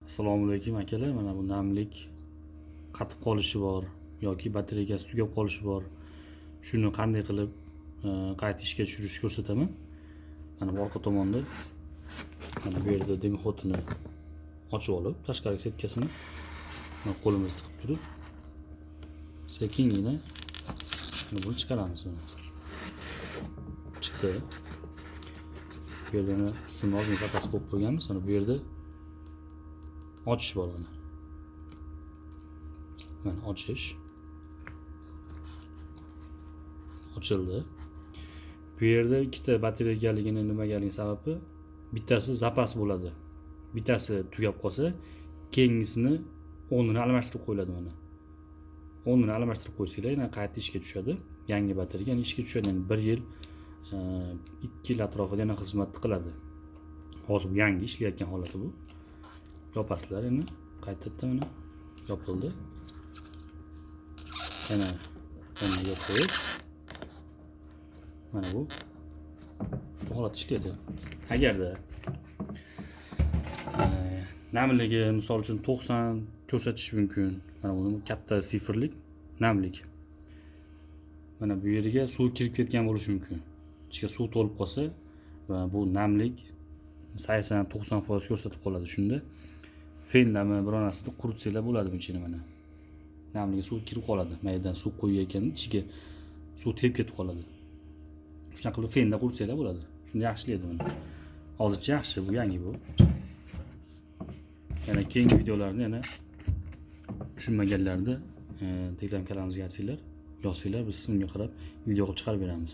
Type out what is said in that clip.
Assalomu alaykum akalar. Mana bu namlik qatib qolishi bor yoki batareyasi tugab qolishi bor. Shuni qanday qilib qayta ishga tushirishni ko'rsataman. Mana bu orqa tomonda mana bu yerda dimoxodini ochib olib, tashqari setkasini qo'limizda tiqib turib, sekingina buni chiqaramiz. Chiqdi. Bu yerda simol zapasi qo'yib qo'yganmiz. Mana bu yerda ochish bor mana. Mana ochish. Ochildi. Bu yerda ikkita batareyaligini nimagaligi sababi bittasi zapas bo'ladi. Bittasi tugab qolsa, keyingisini o'rnini almashtirib qo'yiladi mana. O'rnini almashtirib qo'ysanglar, yana qayta ishga tushadi. Yangi batareya yana ishga tushadi. Yani 1 yil 2 yil atrofida yana xizmat qiladi. Hozir bu yangi ishlayotgan holati bu. Yopasizlar endi qaytadan mana yopildi. Yana yopib mana bu shu holat ishlaydi. Agarda namligi misol uchun 90 ko'rsatish mumkin. Mana bu katta sifrlik namlik. Mana bu yerga suv kirib ketgan bo'lishi mumkin. Ichiga suv to'lib qolsa va bu namlik 80-90% ko'rsatib qoladi. Shunda fendami biror narsada quritsalar bo'ladi bunchini mana. Namliga suv kirib qoladi. Maydadan suv qo'yayotgan ichiga suv tegib ketib qoladi. Shunaqa qilib fenda quritsalar bo'ladi. Shunda yaxshilaydi mana. Hozircha yaxshi, bu yangi bu. Yana keyingi videolarni yana tushunmaganlarda Telegram kanalimizga aytsanglar, yozsanglar biz unga qarab video qilib chiqarib beramiz.